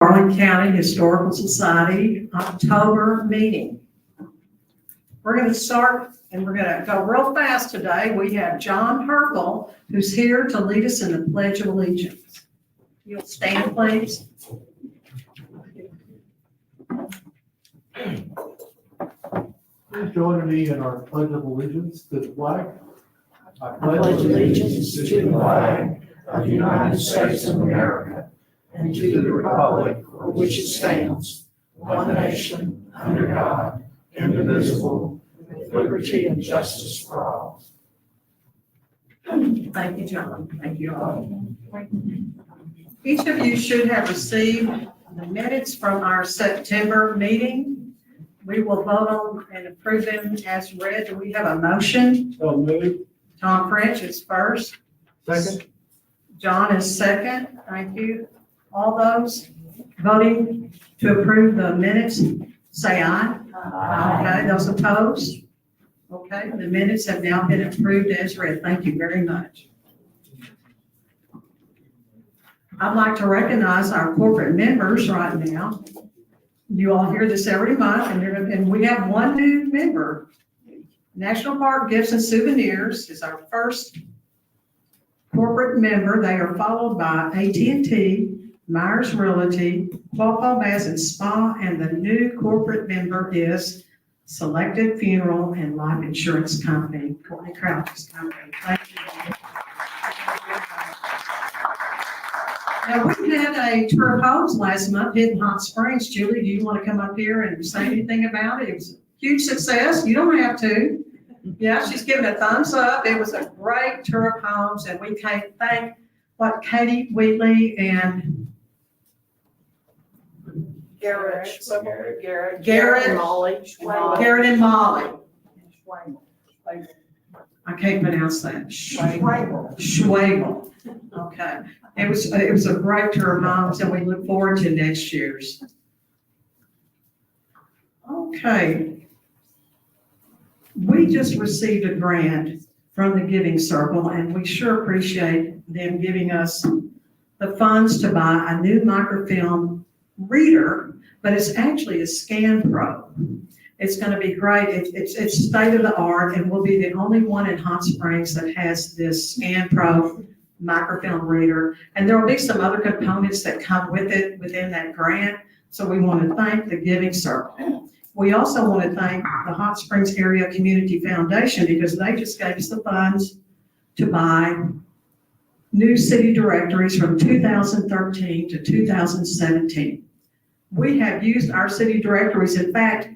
Garland County Historical Society October meeting. We're going to start, and we're going to go real fast today. We have John Herkel, who's here to lead us in the Pledge of Allegiance. You'll stand, please. Please join me in our Pledge of Allegiance to the flag. I pledge allegiance to the flag of the United States of America and to the republic for which it stands, one nation, under God, indivisible, with liberty and justice for all. Thank you, John. Thank you all. Each of you should have received the minutes from our September meeting. We will vote on and approve them as read. Do we have a motion? So moved. Tom French is first. Second. John is second. Thank you. All those voting to approve the minutes, say aye. Okay, those opposed? Okay, the minutes have now been approved as read. Thank you very much. I'd like to recognize our corporate members right now. You all hear this every month, and we have one new member. National Park Gifts and Souvenirs is our first corporate member. They are followed by AT&T, Myers Realty, Walpole Bass and Spa, and the new corporate member is Selected Funeral and Life Insurance Company, Courtney Crouch's company. Thank you. Now, we had a tour of homes last month in Hot Springs. Julie, do you want to come up here and say anything about it? It was a huge success. You don't have to. Yeah, she's giving a thumbs up. It was a great tour of homes, and we can't thank Katie Wheatley and Garrett Garrett, Molly. Garrett and Molly. I can't pronounce that. Schwabel. Okay. It was a great tour of homes, and we look forward to next year's. Okay. We just received a grant from the Giving Circle, and we sure appreciate them giving us the funds to buy a new microfilm reader, but it's actually a Scan Pro. It's going to be great. It's state of the art, and we'll be the only one in Hot Springs that has this Scan Pro microfilm reader. And there will be some other components that come with it within that grant. So we want to thank the Giving Circle. We also want to thank the Hot Springs Area Community Foundation because they just gave us the funds to buy new city directories from 2013 to 2017. We have used our city directories. In fact,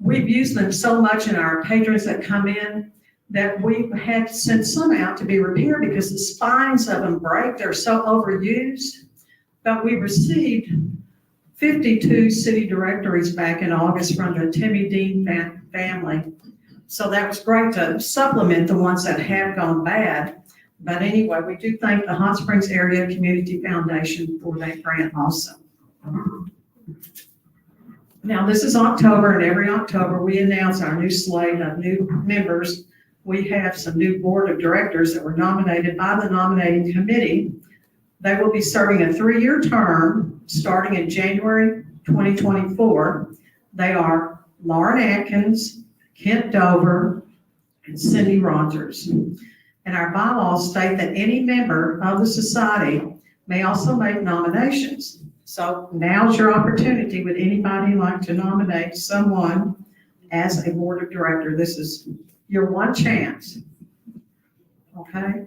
we've used them so much in our patrons that come in that we've had to send some out to be repaired because the spines of them break. They're so overused. But we received 52 city directories back in August from the Timmy Dean family. So that was great to supplement the ones that have gone bad. But anyway, we do thank the Hot Springs Area Community Foundation for that grant also. Now, this is October, and every October we announce our new slate of new members. We have some new board of directors that were nominated by the nominating committee. They will be serving a 3-year term starting in January 2024. They are Lauren Atkins, Kent Dover, and Cindy Rogers. And our bylaws state that any member of the society may also make nominations. So now's your opportunity. Would anybody like to nominate someone as a board of director? This is your one chance. Okay.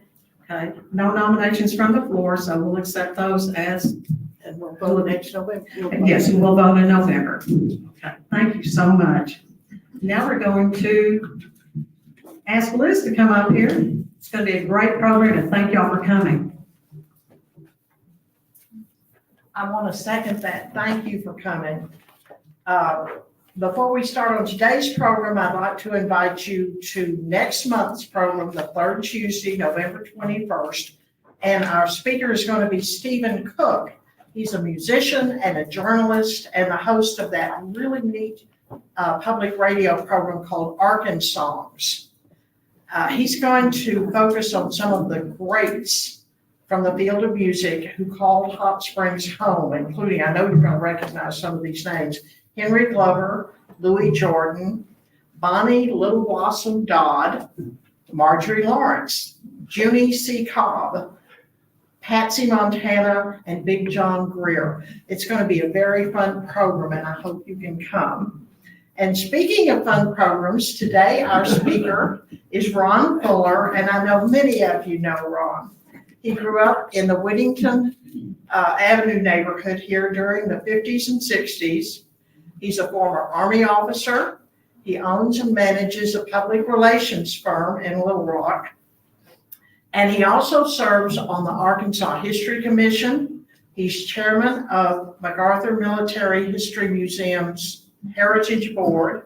Okay. No nominations from the floor, so we'll accept those as. And we'll vote next November. Yes, and we'll vote in November. Okay. Thank you so much. Now we're going to ask Liz to come up here. It's going to be a great program, and thank y'all for coming. I want to second that. Thank you for coming. Before we start on today's program, I'd like to invite you to next month's program, the third Tuesday, November 21st. And our speaker is going to be Stephen Cook. He's a musician and a journalist and the host of that really neat public radio program called Arkansas. He's going to focus on some of the greats from the field of music who called Hot Springs home, including, I know you're going to recognize some of these names, Henry Glover, Louis Jordan, Bonnie Little Blossom Dodd, Marjorie Lawrence, Junie C. Cobb, Patsy Montana, and Big John Greer. It's going to be a very fun program, and I hope you can come. And speaking of fun programs, today our speaker is Ron Fuller, and I know many of you know Ron. He grew up in the Whittington Avenue neighborhood here during the 50s and 60s. He's a former Army officer. He owns and manages a public relations firm in Little Rock. And he also serves on the Arkansas History Commission. He's chairman of MacArthur Military History Museum's Heritage Board.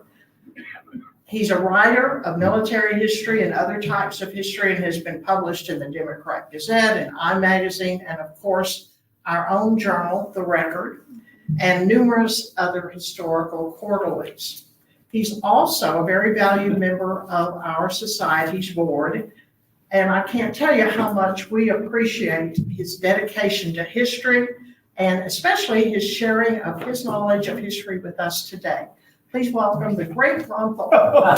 He's a writer of military history and other types of history and has been published in the Democrat Gazette and iMagazine and, of course, our own journal, The Record, and numerous other historical quarterlies. He's also a very valued member of our society's board, and I can't tell you how much we appreciate his dedication to history and especially his sharing of his knowledge of history with us today. Please welcome the great Ron Fuller.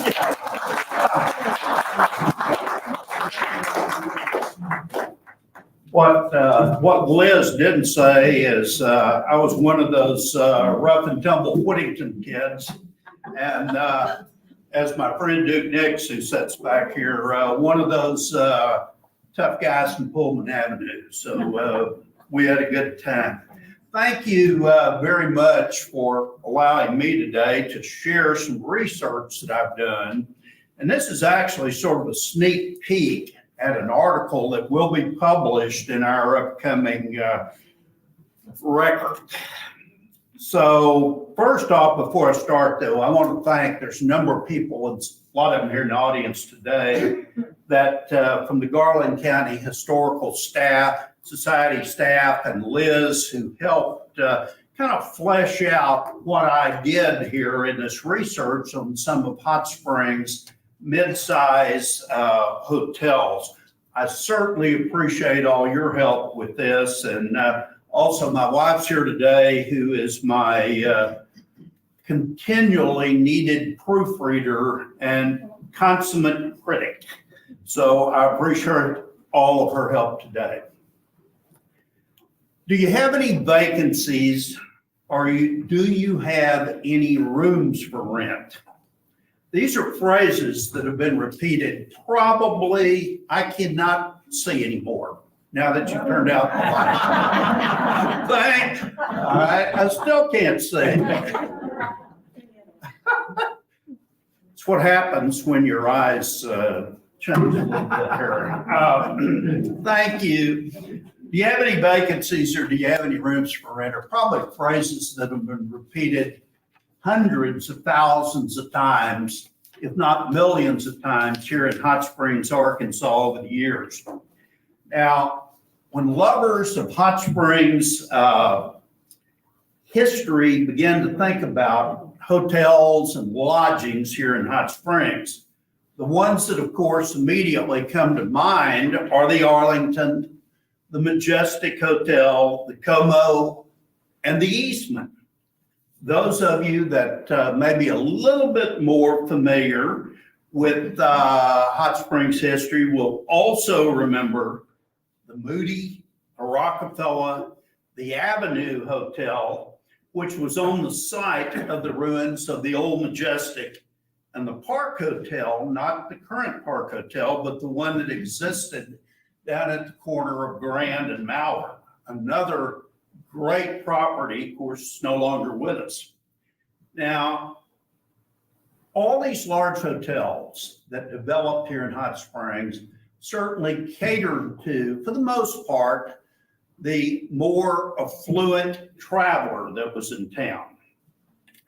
What Liz didn't say is I was one of those rough and tumble Whittington kids. And as my friend Duke Nix, who sits back here, one of those tough guys from Pullman Avenue. So we had a good time. Thank you very much for allowing me today to share some research that I've done. And this is actually sort of a sneak peek at an article that will be published in our upcoming record. So first off, before I start though, I want to thank, there's a number of people, and a lot of them here in the audience today, that from the Garland County Historical staff, Society staff, and Liz, who helped kind of flesh out what I did here in this research on some of Hot Springs' mid-size hotels. I certainly appreciate all your help with this, and also my wife's here today, who is my continually needed proofreader and consummate critic. So I appreciate all of her help today. Do you have any vacancies, or do you have any rooms for rent? These are phrases that have been repeated probably, I cannot see anymore now that you've turned out the light. All right, I still can't see. It's what happens when your eyes change a little bit here. Thank you. Do you have any vacancies or do you have any rooms for rent? Are probably phrases that have been repeated hundreds of thousands of times, if not millions of times, here in Hot Springs, Arkansas over the years. Now, when lovers of Hot Springs history begin to think about hotels and lodgings here in Hot Springs, the ones that, of course, immediately come to mind are the Arlington, the Majestic Hotel, the Como, and the Eastman. Those of you that may be a little bit more familiar with Hot Springs history will also remember the Moody, the Rockefeller, the Avenue Hotel, which was on the site of the ruins of the old Majestic, and the Park Hotel, not the current Park Hotel, but the one that existed down at the corner of Grand and Mauer. Another great property, of course, no longer with us. Now, all these large hotels that developed here in Hot Springs certainly catered to, for the most part, the more affluent traveler that was in town.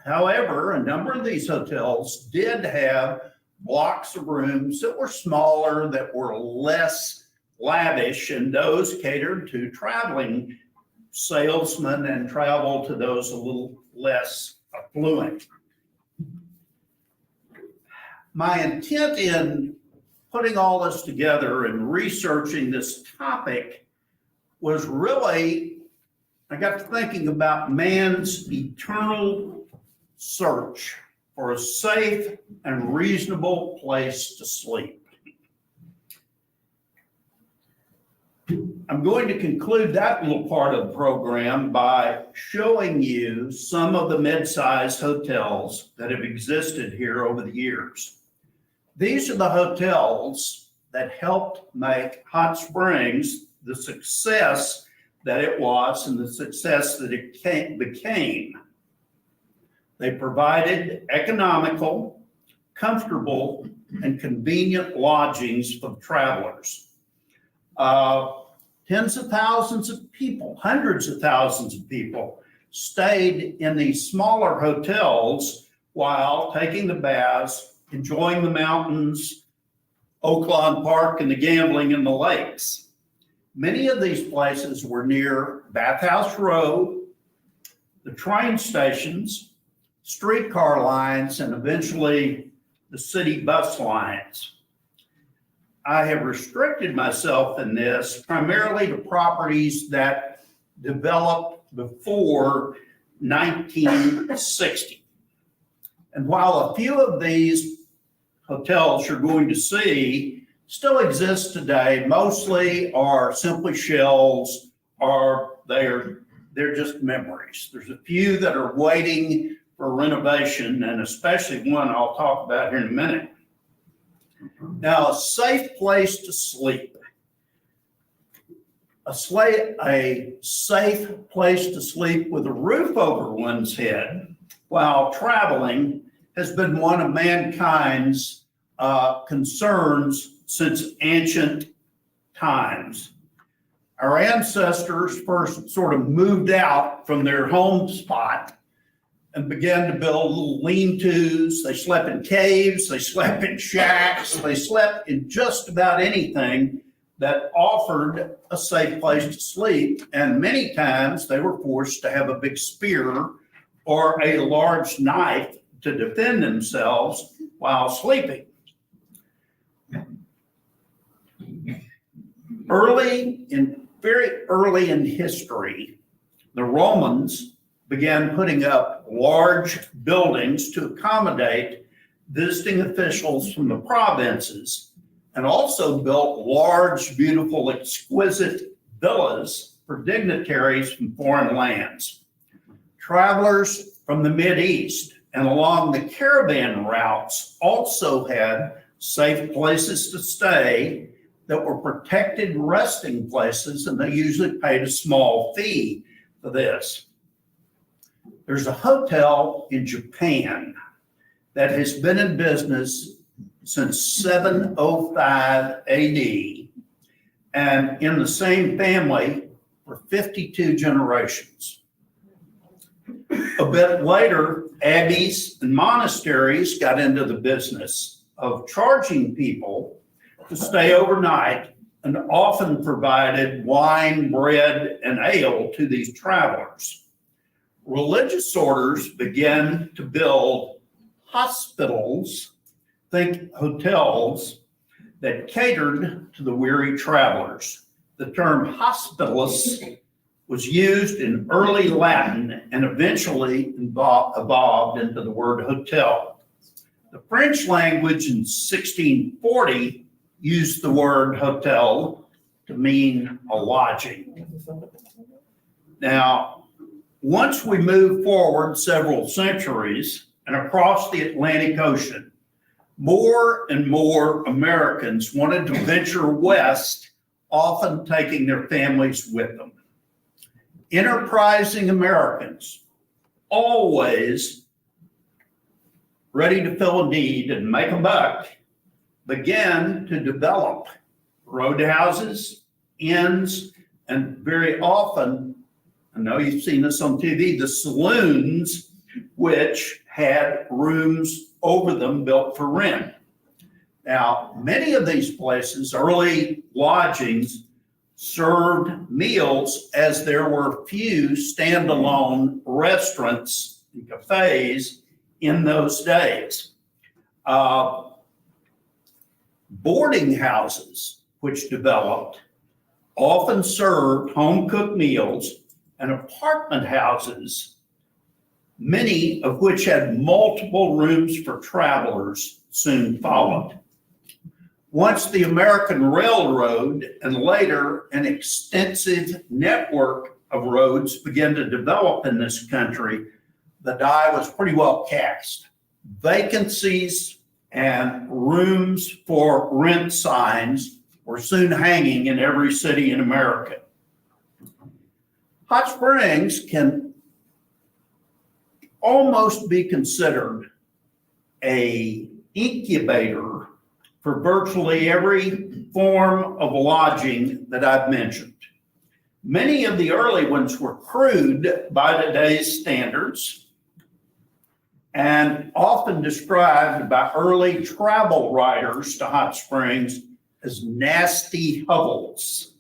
However, a number of these hotels did have blocks of rooms that were smaller, that were less lavish, and those catered to traveling salesmen and travel to those a little less affluent. My intent in putting all this together and researching this topic was really, I got to thinking about man's eternal search for a safe and reasonable place to sleep. I'm going to conclude that little part of the program by showing you some of the mid-sized hotels that have existed here over the years. These are the hotels that helped make Hot Springs the success that it was and the success that it became. They provided economical, comfortable, and convenient lodgings for travelers. Tens of thousands of people, hundreds of thousands of people stayed in these smaller hotels while taking the baths, enjoying the mountains, Oaklawn Park, and the gambling in the lakes. Many of these places were near Bathhouse Road, the train stations, streetcar lines, and eventually the city bus lines. I have restricted myself in this primarily to properties that developed before 1960. And while a few of these hotels you're going to see still exist today, mostly are simply shells or they're just memories. There's a few that are waiting for renovation, and especially one I'll talk about here in a minute. Now, a safe place to sleep. A safe place to sleep with a roof over one's head while traveling has been one of mankind's concerns since ancient times. Our ancestors first sort of moved out from their home spot and began to build little lean-tos. They slept in caves, they slept in shacks, they slept in just about anything that offered a safe place to sleep. And many times they were forced to have a big spear or a large knife to defend themselves while sleeping. Very early in history, the Romans began putting up large buildings to accommodate visiting officials from the provinces, and also built large, beautiful, exquisite villas for dignitaries from foreign lands. Travelers from the Mideast and along the caravan routes also had safe places to stay that were protected resting places, and they usually paid a small fee for this. There's a hotel in Japan that has been in business since 705 AD and in the same family for 52 generations. A bit later, abbeys and monasteries got into the business of charging people to stay overnight and often provided wine, bread, and ale to these travelers. Religious orders began to build hospitals, think hotels, that catered to the weary travelers. The term hospitalis was used in early Latin and eventually evolved into the word hotel. The French language in 1640 used the word hotel to mean a lodging. Now, once we move forward several centuries and across the Atlantic Ocean, more and more Americans wanted to venture west, often taking their families with them. Enterprising Americans, always ready to fill a need and make a buck, began to develop roadhouses, inns, and very often, I know you've seen this on TV, the saloons, which had rooms over them built for rent. Now, many of these places, early lodgings, served meals as there were few standalone restaurants and cafes in those days. Boarding houses, which developed, often served home-cooked meals, and apartment houses, many of which had multiple rooms for travelers, soon followed. Once the American Railroad and later an extensive network of roads began to develop in this country, the die was pretty well cast. Vacancies and rooms for rent signs were soon hanging in every city in America. Hot Springs can almost be considered an incubator for virtually every form of lodging that I've mentioned. Many of the early ones were crude by today's standards and often described by early travel writers to Hot Springs as nasty hovels.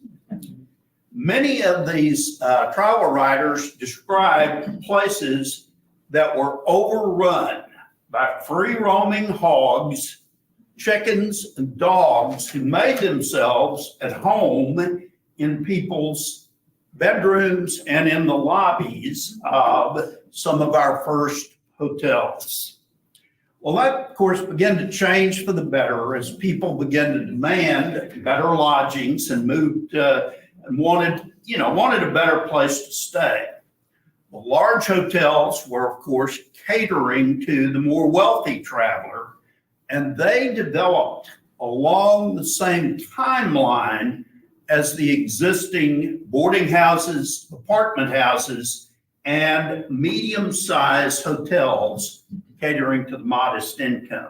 Many of these travel writers described places that were overrun by free roaming hogs, chickens, and dogs who made themselves at home in people's bedrooms and in the lobbies of some of our first hotels. Well, that, of course, began to change for the better as people began to demand better lodgings and moved and wanted a better place to stay. The large hotels were, of course, catering to the more wealthy traveler, and they developed along the same timeline as the existing boarding houses, apartment houses, and medium-sized hotels catering to the modest income.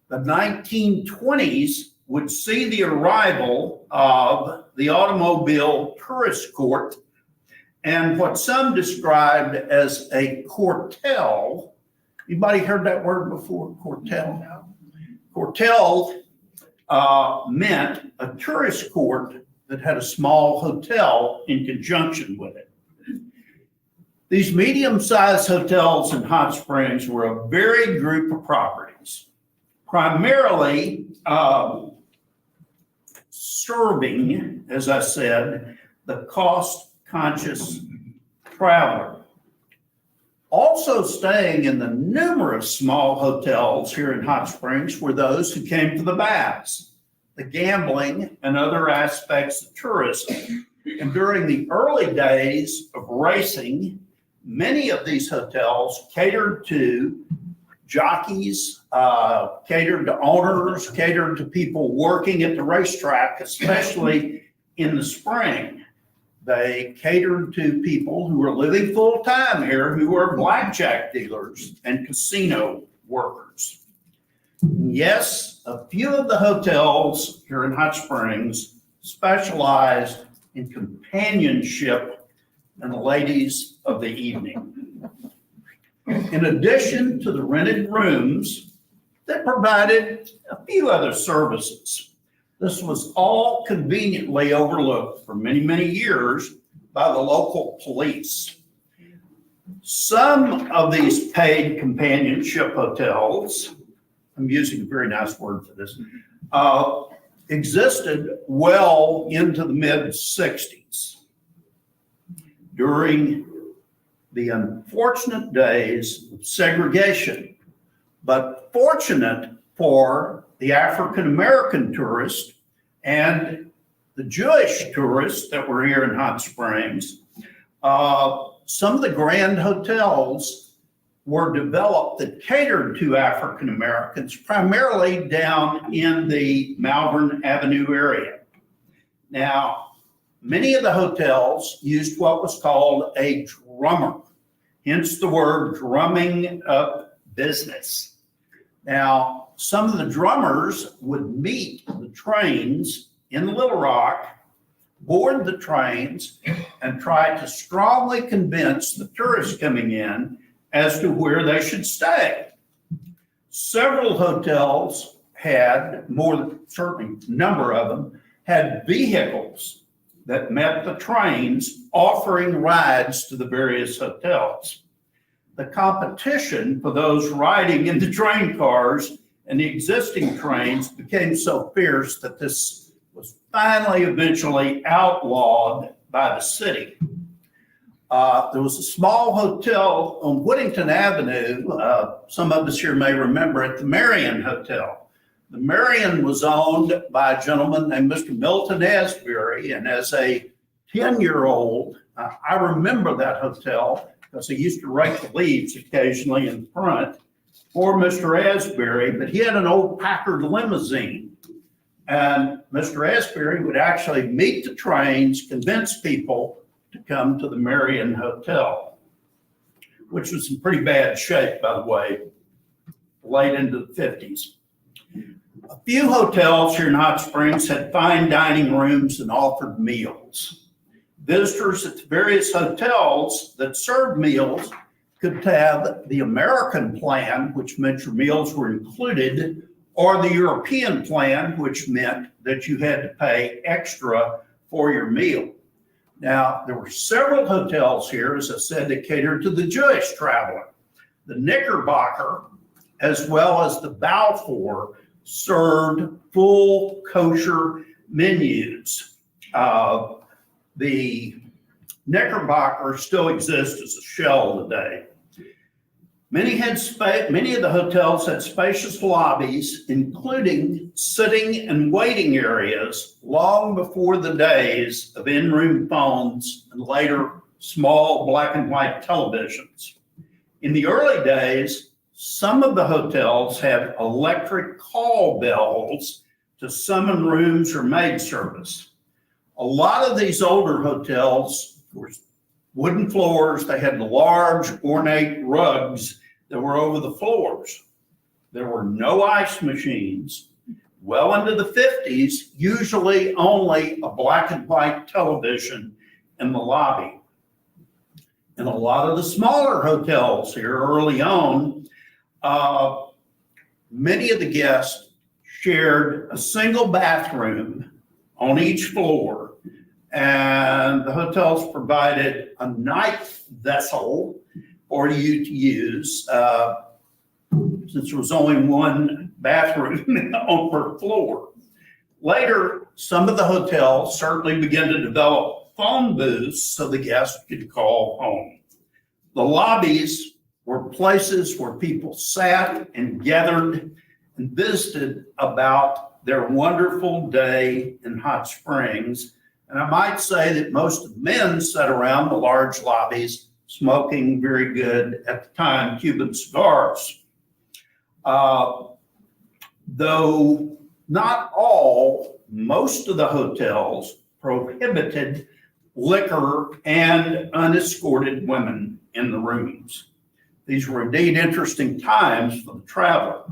The 1920s would see the arrival of the automobile tourist court and what some described as a quartel. Anybody heard that word before, quartel? No. Quartel meant a tourist court that had a small hotel in conjunction with it. These medium-sized hotels in Hot Springs were a varied group of properties, primarily serving, as I said, the cost-conscious traveler. Also staying in the numerous small hotels here in Hot Springs were those who came for the baths, the gambling, and other aspects of tourism. And during the early days of racing, many of these hotels catered to jockeys, catered to owners, catered to people working at the racetrack, especially in the spring. They catered to people who were living full-time here, who were blackjack dealers and casino workers. Yes, a few of the hotels here in Hot Springs specialized in companionship and the ladies of the evening. In addition to the rented rooms that provided a few other services. This was all conveniently overlooked for many, many years by the local police. Some of these paid companionship hotels, I'm using a very nice word for this, existed well into the mid-60s. During the unfortunate days of segregation, but fortunate for the African-American tourists and the Jewish tourists that were here in Hot Springs, some of the grand hotels were developed that catered to African-Americans, primarily down in the Malvern Avenue area. Now, many of the hotels used what was called a drummer, hence the word drumming up business. Now, some of the drummers would meet the trains in Little Rock, board the trains, and try to strongly convince the tourists coming in as to where they should stay. Several hotels had, certainly a number of them, had vehicles that met the trains offering rides to the various hotels. The competition for those riding in the train cars and the existing trains became so fierce that this was finally eventually outlawed by the city. There was a small hotel on Whittington Avenue. Some of us here may remember it, the Marion Hotel. The Marion was owned by a gentleman named Mr. Milton Asbury, and as a 10-year-old, I remember that hotel because he used to rake the leaves occasionally in front for Mr. Asbury, but he had an old Packard limousine. And Mr. Asbury would actually meet the trains, convince people to come to the Marion Hotel, which was in pretty bad shape, by the way, late into the 50s. A few hotels here in Hot Springs had fine dining rooms and offered meals. Visitors at the various hotels that served meals could have the American plan, which meant your meals were included, or the European plan, which meant that you had to pay extra for your meal. Now, there were several hotels here, as I said, that catered to the Jewish traveler. The Knickerbocker, as well as the Balfour, served full kosher menus. The Knickerbocker still exists as a shell today. Many of the hotels had spacious lobbies, including sitting and waiting areas long before the days of in-room phones and later small black and white televisions. In the early days, some of the hotels had electric call bells to summon rooms or maid service. A lot of these older hotels were wooden floors. They had large ornate rugs that were over the floors. There were no ice machines. Well into the 50s, usually only a black and white television in the lobby. In a lot of the smaller hotels here early on, many of the guests shared a single bathroom on each floor, and the hotels provided a night vessel for you to use, since there was only one bathroom per floor. Later, some of the hotels certainly began to develop phone booths so the guests could call home. The lobbies were places where people sat and gathered and visited about their wonderful day in Hot Springs. And I might say that most of the men sat around the large lobbies smoking very good, at the time, Cuban cigars. Though not all, most of the hotels prohibited liquor and unescorted women in the rooms. These were indeed interesting times for the traveler.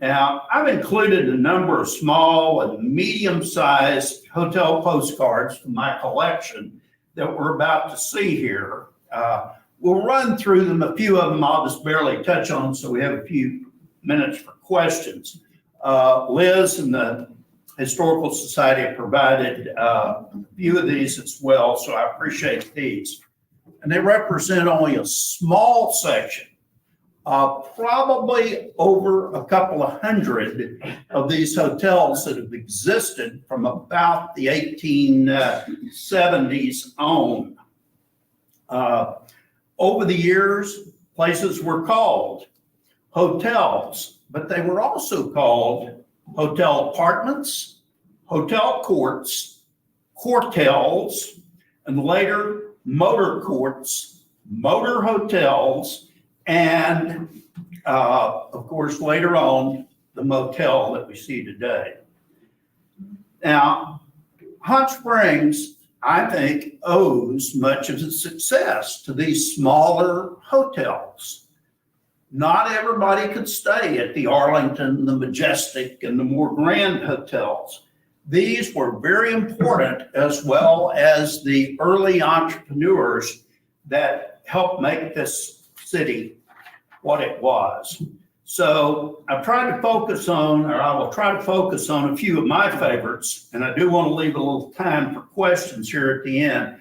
Now, I've included a number of small and medium-sized hotel postcards from my collection that we're about to see here. We'll run through them. A few of them I'll just barely touch on, so we have a few minutes for questions. Liz and the Historical Society have provided a few of these as well, so I appreciate these. And they represent only a small section, probably over a couple of hundred of these hotels that have existed from about the 1870s on. Over the years, places were called hotels, but they were also called hotel apartments, hotel courts, courtels, and later motor courts, motor hotels, and of course, later on, the motel that we see today. Now, Hot Springs, I think, owes much of its success to these smaller hotels. Not everybody could stay at the Arlington, the Majestic, and the more grand hotels. These were very important, as well as the early entrepreneurs that helped make this city what it was. So I've tried to focus on, or I will try to focus on a few of my favorites, and I do want to leave a little time for questions here at the end.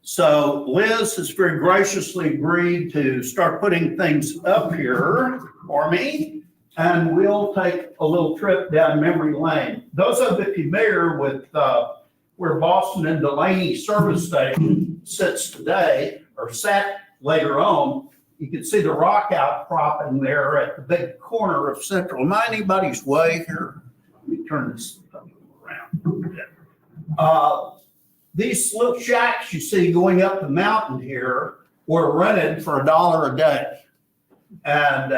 So Liz has very graciously agreed to start putting things up here for me. and we'll take a little trip down memory lane. Those of you familiar with where Boston and Delaney service station sits today, or sat later on, you can see the rock outcropping there at the big corner of Central. Am I anybody's way here? Let me turn this around. These little shacks you see going up the mountain here were rented for $1 a day. And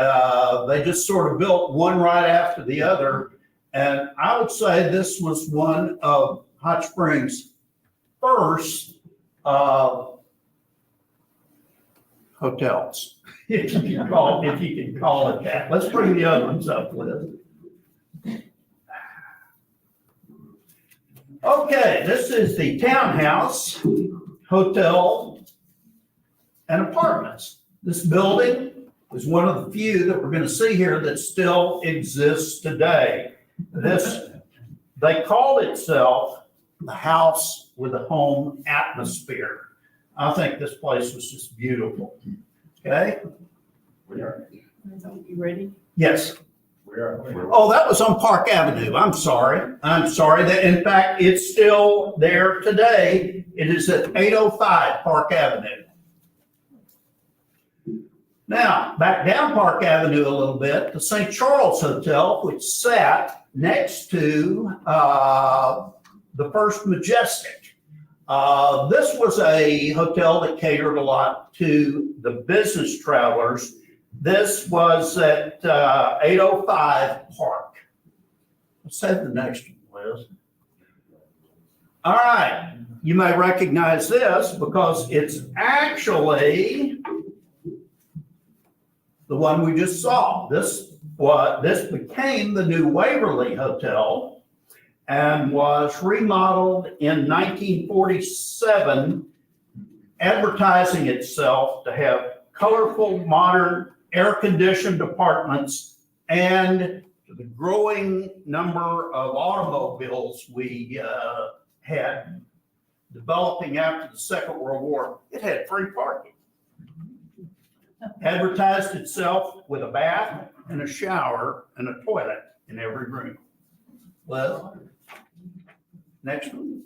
they just sort of built one right after the other. And I would say this was one of Hot Springs' first hotels, if you can call it that. Let's bring the other ones up, Liz. Okay, this is the townhouse, hotel, and apartments. This building is one of the few that we're going to see here that still exists today. They called itself the house with a home atmosphere. I think this place was just beautiful. Okay? You ready? Yes. Oh, that was on Park Avenue. I'm sorry. That, in fact, it's still there today. It is at 805 Park Avenue. Now, back down Park Avenue a little bit, the St. Charles Hotel, which sat next to the First Majestic. This was a hotel that catered a lot to the business travelers. This was at 805 Park. Let's have the next one, Liz. All right, you may recognize this because it's actually the one we just saw. This became the new Waverly Hotel and was remodeled in 1947, advertising itself to have colorful, modern, air-conditioned apartments and the growing number of automobiles we had developing after the Second World War. It had free parking. Advertised itself with a bath and a shower and a toilet in every room. Well, next one.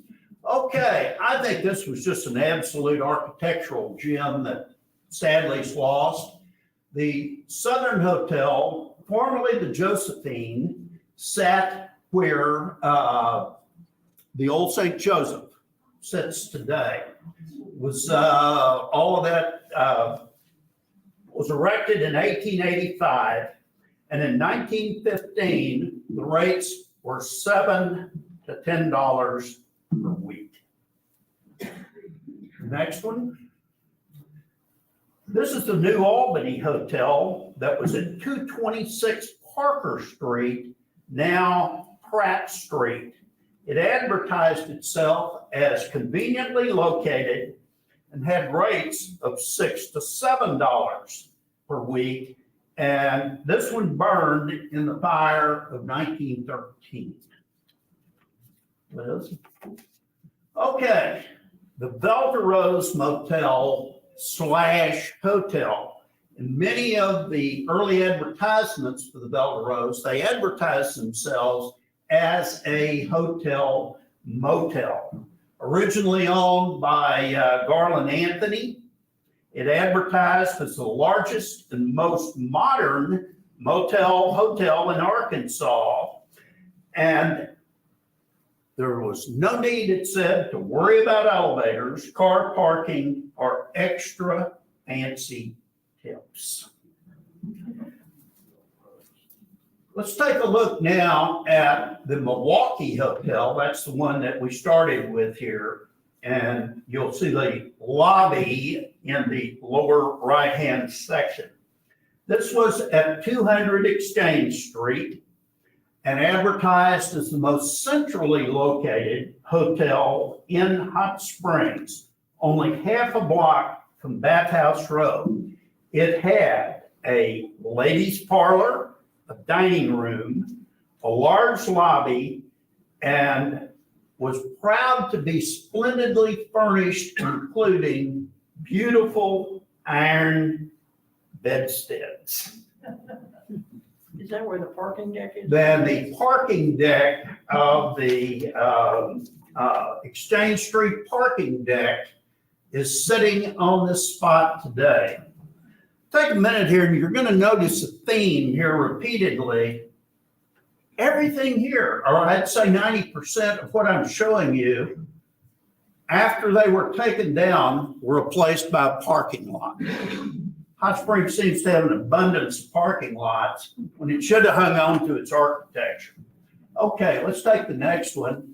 Okay, I think this was just an absolute architectural gem that sadly is lost. The Southern Hotel, formerly the Josephine, sat where the old St. Joseph sits today. Was all of that was erected in 1885, and in 1915 the rates were $7 to $10 per week. Next one. This is the New Albany Hotel that was at 226 Parker Street, now Pratt Street. It advertised itself as conveniently located and had rates of $6 to $7 per week. And this one burned in the fire of 1913. Liz? Okay, the Belderose Motel / hotel. In many of the early advertisements for the Belderose, they advertised themselves as a hotel motel. Originally owned by Garland Anthony, it advertised as the largest and most modern hotel in Arkansas. And there was no need, it said, to worry about elevators, car parking, or extra fancy tips. Let's take a look now at the Milwaukee Hotel. That's the one that we started with here. And you'll see the lobby in the lower right-hand section. This was at 200 Exchange Street and advertised as the most centrally located hotel in Hot Springs, only half a block from Bathhouse Road. It had a ladies' parlor, a dining room, a large lobby, and was proud to be splendidly furnished, including beautiful iron bedsteads. Is that where the parking deck is? Then the parking deck of the Exchange Street parking deck is sitting on this spot today. Take a minute here and you're going to notice a theme here repeatedly. Everything here, or I'd say 90% of what I'm showing you, after they were taken down, were replaced by a parking lot. Hot Springs seems to have an abundance of parking lots when it should have hung on to its architecture. Okay, let's take the next one.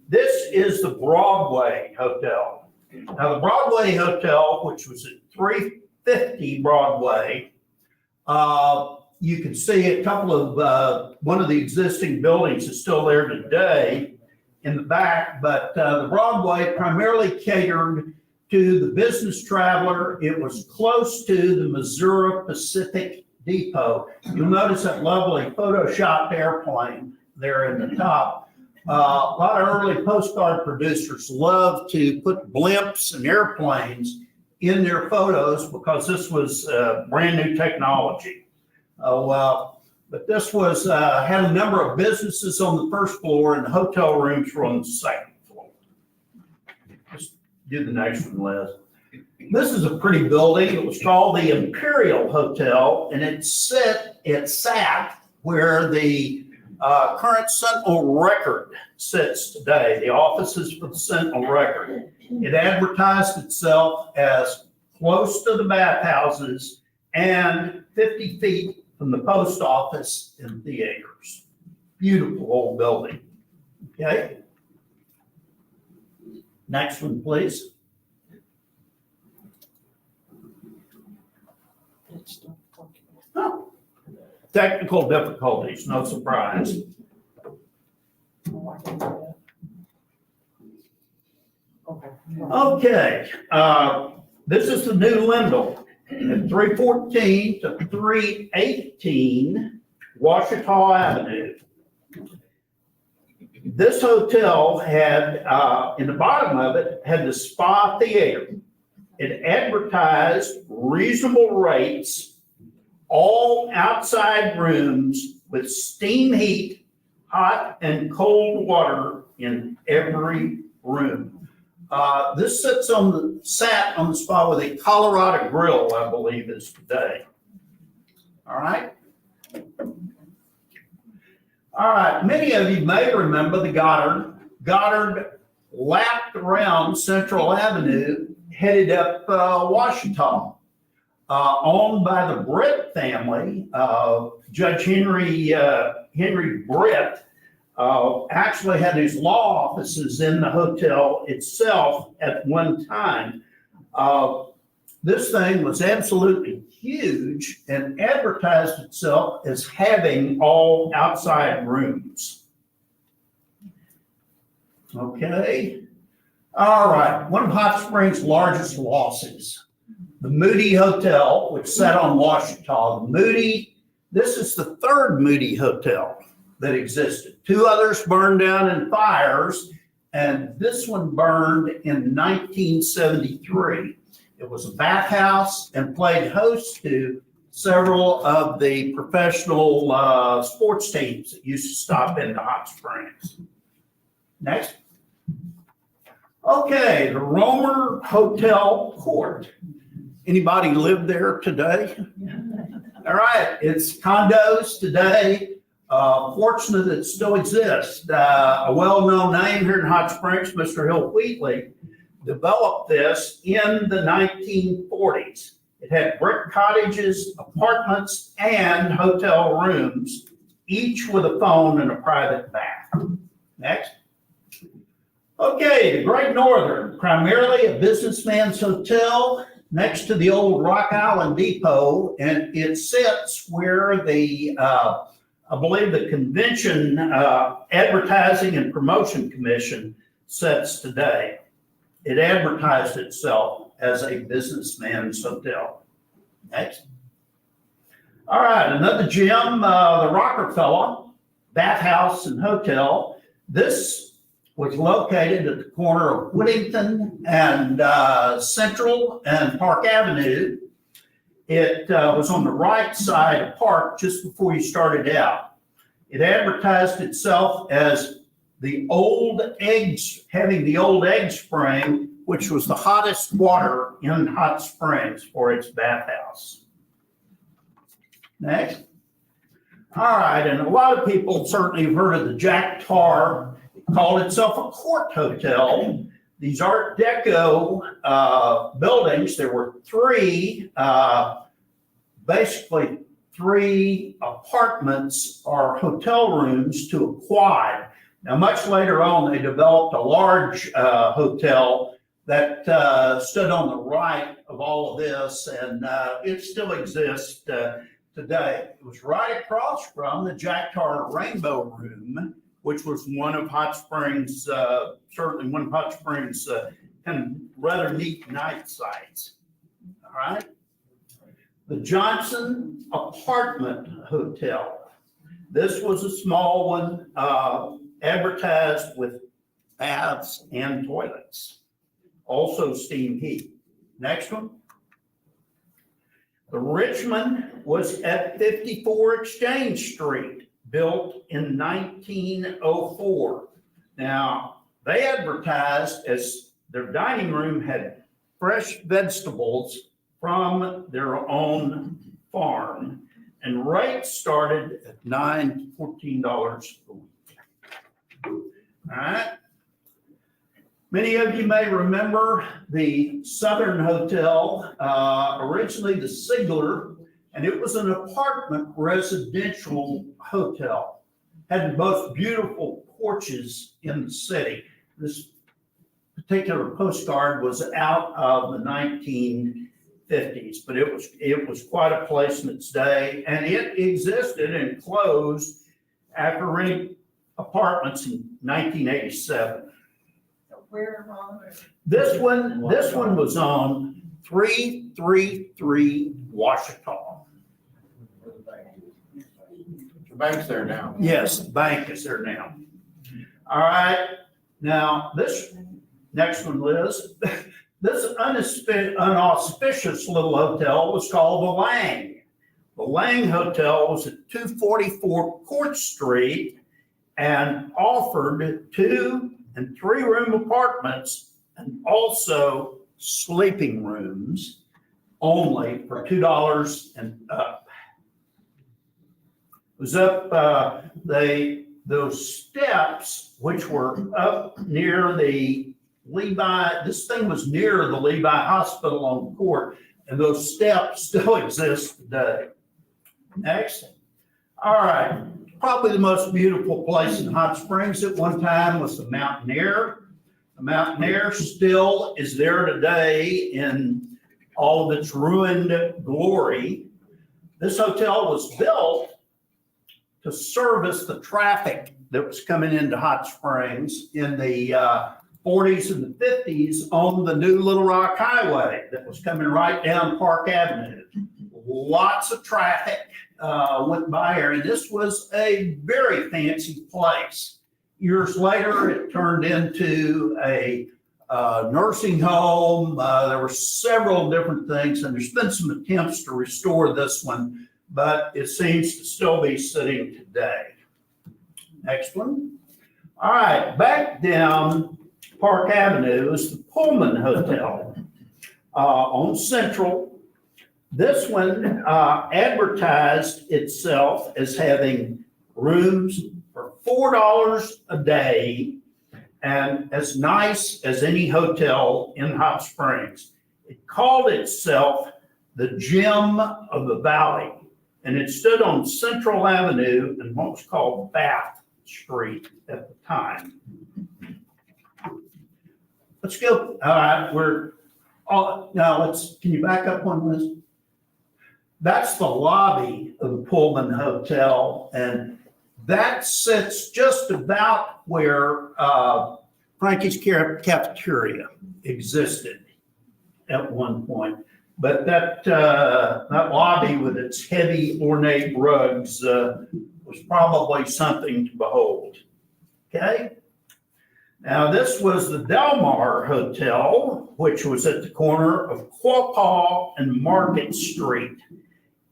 This is the Broadway Hotel. Now, the Broadway Hotel, which was at 350 Broadway, you can see a couple of, one of the existing buildings is still there today in the back, but the Broadway primarily catered to the business traveler. It was close to the Missouri Pacific Depot. You'll notice that lovely photoshopped airplane there in the top. A lot of early postcard producers love to put blimps and airplanes in their photos because this was brand new technology. But this was had a number of businesses on the first floor and the hotel rooms were on the second floor. Let's do the next one, Liz. This is a pretty building. It was called the Imperial Hotel, and it sat where the current Sentinel Record sits today, the offices for the Sentinel Record. It advertised itself as close to the bathhouses and 50 feet from the post office and theaters. Beautiful old building. Okay. Next one, please. Oh, technical difficulties, no surprise. Okay, this is the new Lindell at 314 to 318 Washita Avenue. This hotel had, in the bottom of it, had the spa theater. It advertised reasonable rates, all outside rooms with steam heat, hot and cold water in every room. This sat on the spot with a Colorado grill, I believe, is today. All right. All right. Many of you may remember the Goddard. Goddard lapped around Central Avenue, headed up Washita. Owned by the Britt family. Judge Henry Britt actually had his law offices in the hotel itself at one time. This thing was absolutely huge and advertised itself as having all outside rooms. Okay. All right. One of Hot Springs' largest losses. The Moody Hotel, which sat on Washita. This is the third Moody Hotel that existed. Two others burned down in fires, and this one burned in 1973. It was a bathhouse and played host to several of the professional sports teams that used to stop into Hot Springs. Next. Okay, the Romer Hotel Court. Anybody live there today? All right, it's condos today. Fortunate that it still exists. A well-known name here in Hot Springs, Mr. Hill Wheatley, developed this in the 1940s. It had brick cottages, apartments, and hotel rooms, each with a phone and a private bath. Next. Okay, the Great Northern, primarily a businessman's hotel next to the old Rock Island Depot, and it sits where the, I believe the Convention Advertising and Promotion Commission sits today. It advertised itself as a businessman's hotel. Next. All right, another gem, the Rockefeller Bathhouse and Hotel. This was located at the corner of Whittington and Central and Park Avenue. It was on the right side of Park just before you started out. It advertised itself as the old eggs, having the old egg spring, which was the hottest water in Hot Springs for its bathhouse. Next. All right, and a lot of people certainly have heard of the Jack Tar. It called itself a court hotel. These Art Deco buildings, there were basically three apartments or hotel rooms to a quad. Now, much later on, they developed a large hotel that stood on the right of all of this, and it still exists today. It was right across from the Jack Tar Rainbow Room, which was one of Hot Springs, certainly one of Hot Springs' kind of rather neat night sites. All right. The Johnson Apartment Hotel. This was a small one, advertised with baths and toilets, also steam heat. Next one. The Richmond was at 54 Exchange Street, built in 1904. Now, they advertised as their dining room had fresh vegetables from their own farm, and rates started at $9 to $14 a week. All right. Many of you may remember the Southern Hotel, originally the Sigler, and it was an apartment residential hotel. Had the most beautiful porches in the city. This particular postcard was out of the 1950s, but it was quite a place in its day, and it existed and closed after renting apartments in 1987. Where, Ron? This one was on 333 Washita. The bank's there now. Yes, the bank is there now. All right. Now, this next one, Liz. This unauspicious little hotel was called the Lang. The Lang Hotel was at 244 Court Street and offered 2- and 3-room apartments and also sleeping rooms only for $2 and up. It was up, those steps, which were up near the Levi, this thing was near the Levi Hospital on Court, and those steps still exist today. Next. All right. Probably the most beautiful place in Hot Springs at one time was the Mountaineer. The Mountaineer still is there today in all of its ruined glory. This hotel was built to service the traffic that was coming into Hot Springs in the 40s and the 50s on the new Little Rock Highway that was coming right down Park Avenue. Lots of traffic went by here, and this was a very fancy place. Years later, it turned into a nursing home. There were several different things, and there's been some attempts to restore this one, but it seems to still be sitting today. Next one. All right, back down Park Avenue is the Pullman Hotel on Central. This one advertised itself as having rooms for $4 a day and as nice as any hotel in Hot Springs. It called itself the Gem of the Valley, and it stood on Central Avenue and what was called Bath Street at the time. Let's go. All right, now can you back up one, Liz? That's the lobby of the Pullman Hotel, and that sits just about where Frankie's Cafeteria existed at one point. But that lobby with its heavy ornate rugs was probably something to behold. Okay? Now, this was the Del Mar Hotel, which was at the corner of Quapaw and Market Street.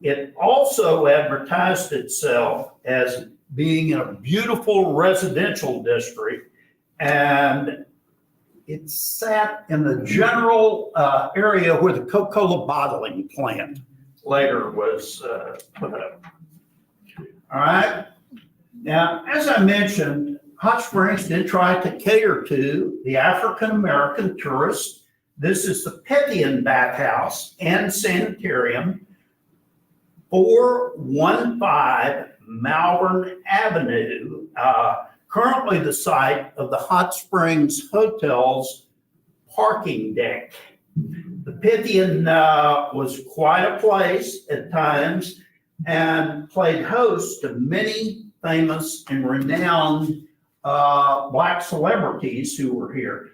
It also advertised itself as being in a beautiful residential district, and it sat in the general area where the Coca-Cola bottling plant later was put up. All right. Now, as I mentioned, Hot Springs did try to cater to the African-American tourists. This is the Pythian Bathhouse and Sanitarium, 415 Malvern Avenue, currently the site of the Hot Springs Hotel's parking deck. The Pythian was quite a place at times and played host to many famous and renowned Black celebrities who were here.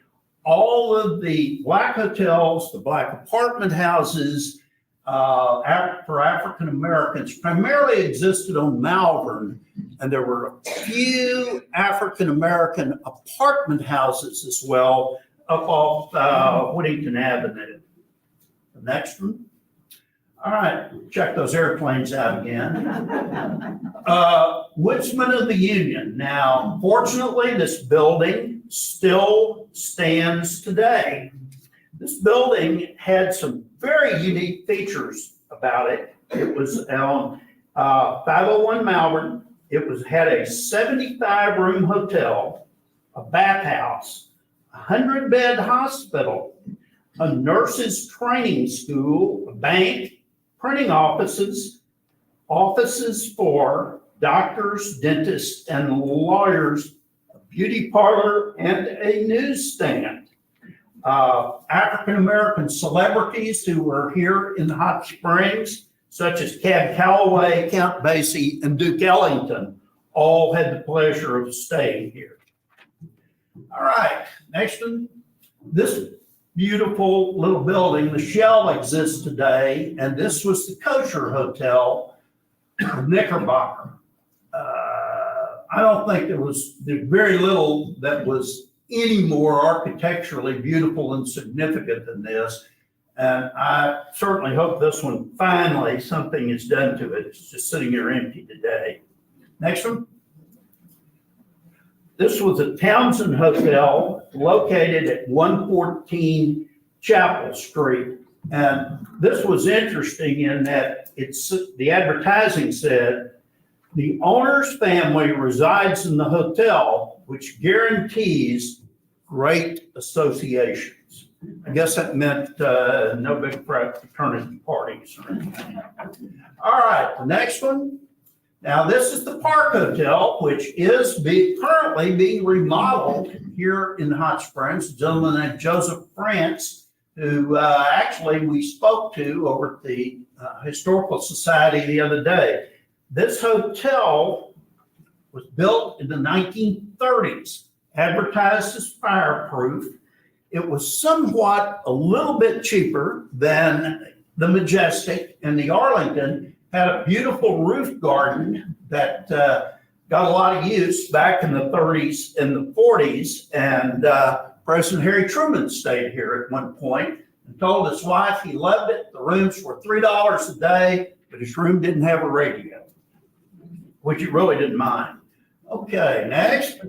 All of the Black hotels, the Black apartment houses for African Americans primarily existed on Malvern, and there were a few African American apartment houses as well up off Whittington Avenue. The next one. All right, check those airplanes out again. Woodsman of the Union. Now, fortunately, this building still stands today. This building had some very unique features about it. It was on 501 Malvern. It had a 75-room hotel, a bathhouse, a 100-bed hospital, a nurses' training school, a bank, printing offices, offices for doctors, dentists, and lawyers, a beauty parlor, and a newsstand. African-American celebrities who were here in the Hot Springs, such as Cab Calloway, Count Basie, and Duke Ellington, all had the pleasure of staying here. All right, next one. This beautiful little building, the shell exists today, and this was the Kosher Hotel of Knickerbocker. I don't think there's very little that was any more architecturally beautiful and significant than this. And I certainly hope this one, finally, something is done to it. It's just sitting here empty today. Next one. This was a Townsend Hotel located at 114 Chapel Street. And this was interesting in that the advertising said, the owner's family resides in the hotel, which guarantees great associations. I guess that meant no big fraternity parties or anything. All right, the next one. Now, this is the Park Hotel, which is currently being remodeled here in Hot Springs. A gentleman named Joseph France, who actually we spoke to over at the Historical Society the other day. This hotel was built in the 1930s, advertised as fireproof. It was somewhat a little bit cheaper than the Majestic, and the Arlington had a beautiful roof garden that got a lot of use back in the 30s and the 40s. And President Harry Truman stayed here at one point and told his wife he loved it. The rooms were $3 a day, but his room didn't have a radio, which he really didn't mind. Okay, next.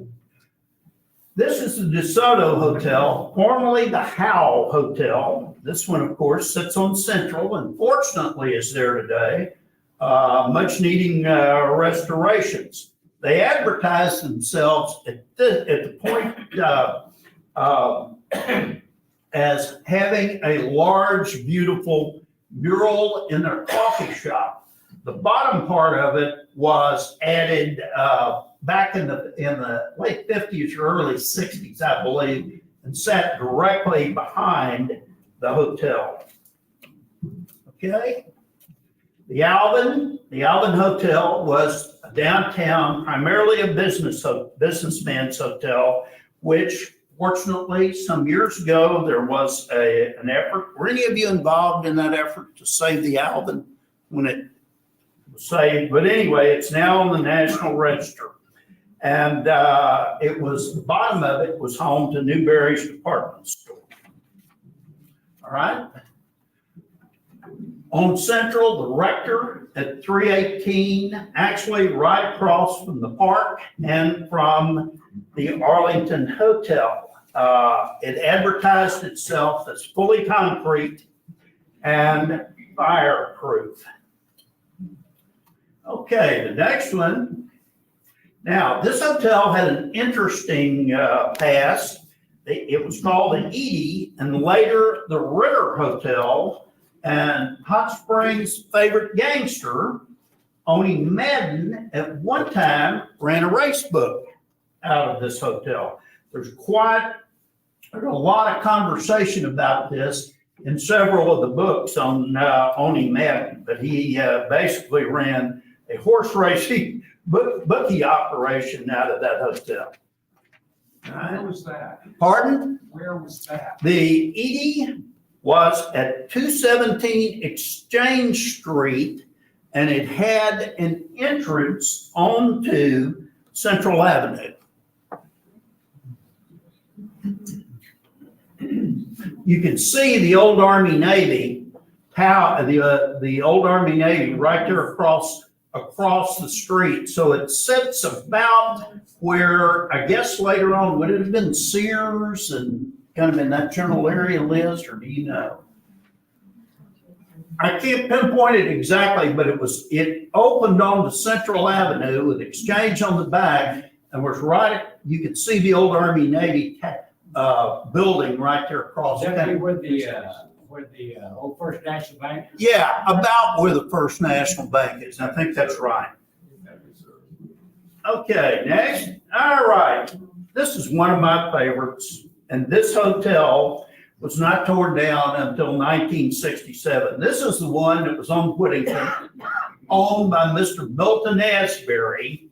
This is the DeSoto Hotel, formerly the Howell Hotel. This one, of course, sits on Central and fortunately is there today, much needing restorations. They advertised themselves at the point as having a large, beautiful mural in their coffee shop. The bottom part of it was added back in the late 50s or early 60s, I believe, and sat directly behind the hotel. Okay. The Alvin Hotel was a downtown, primarily a businessman's hotel, which fortunately some years ago there was an effort. Were any of you involved in that effort to save the Alvin when it was saved? But anyway, it's now on the National Register. And the bottom of it was home to Newberry's department store. All right. On Central, the Rector at 318, actually right across from the park and from the Arlington Hotel. It advertised itself as fully concrete and fireproof. Okay, the next one. Now, this hotel had an interesting past. It was called the Edie, and later the Ritter Hotel. And Hot Springs' favorite gangster, Oni Madden, at one time ran a race book out of this hotel. There's a lot of conversation about this in several of the books on Oni Madden, but he basically ran a horse racing bookie operation out of that hotel. Where was that? Pardon? Where was that? The Edie was at 217 Exchange Street, and it had an entrance onto Central Avenue. You can see the old Army Navy, the old Army Navy right there across the street. So it sits about where, I guess later on, would it have been Sears and kind of in that general area, Liz, or do you know? I can't pinpoint it exactly, but it opened onto Central Avenue with Exchange on the back, and was you could see the old Army Navy building right there across. Is that where the old First National Bank? Yeah, about where the First National Bank is. I think that's right. Okay, next. All right. This is one of my favorites. And this hotel was not torn down until 1967. This is the one that was on Whittington, owned by Mr. Milton Asbury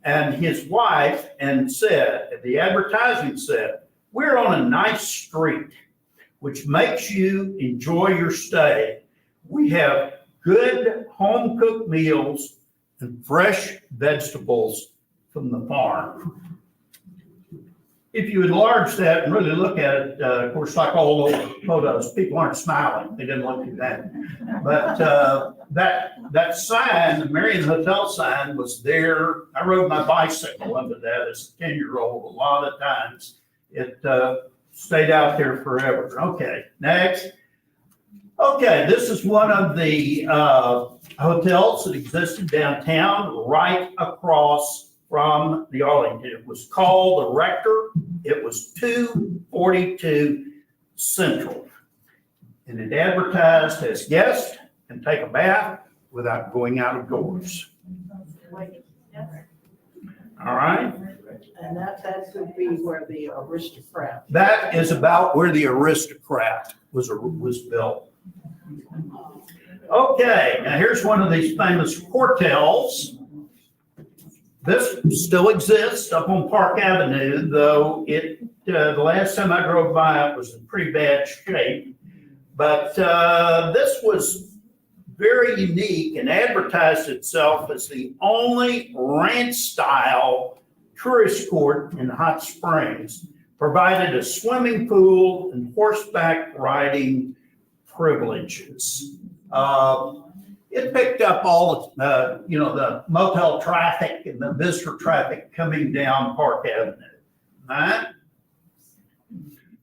and his wife, and the advertising said, "We're on a nice street, which makes you enjoy your stay. We have good home-cooked meals and fresh vegetables from the farm." If you enlarge that and really look at it, of course, like all those photos, people aren't smiling. They didn't look at that. But that sign, the Marion Hotel sign, was there. I rode my bicycle under that as a 10-year-old a lot of times. It stayed out there forever. Okay, next. Okay, this is one of the hotels that existed downtown, right across from the Arlington. It was called the Rector. It was 242 Central. And it advertised as guest can take a bath without going out of doors. All right. And that could be where the Aristocrat. That is about where the Aristocrat was built. Okay, now here's one of these famous hotels. This still exists up on Park Avenue, though the last time I drove by it was in pretty bad shape. But this was very unique and advertised itself as the only ranch-style tourist court in Hot Springs, provided a swimming pool and horseback riding privileges. It picked up all the motel traffic and the visitor traffic coming down Park Avenue. All right.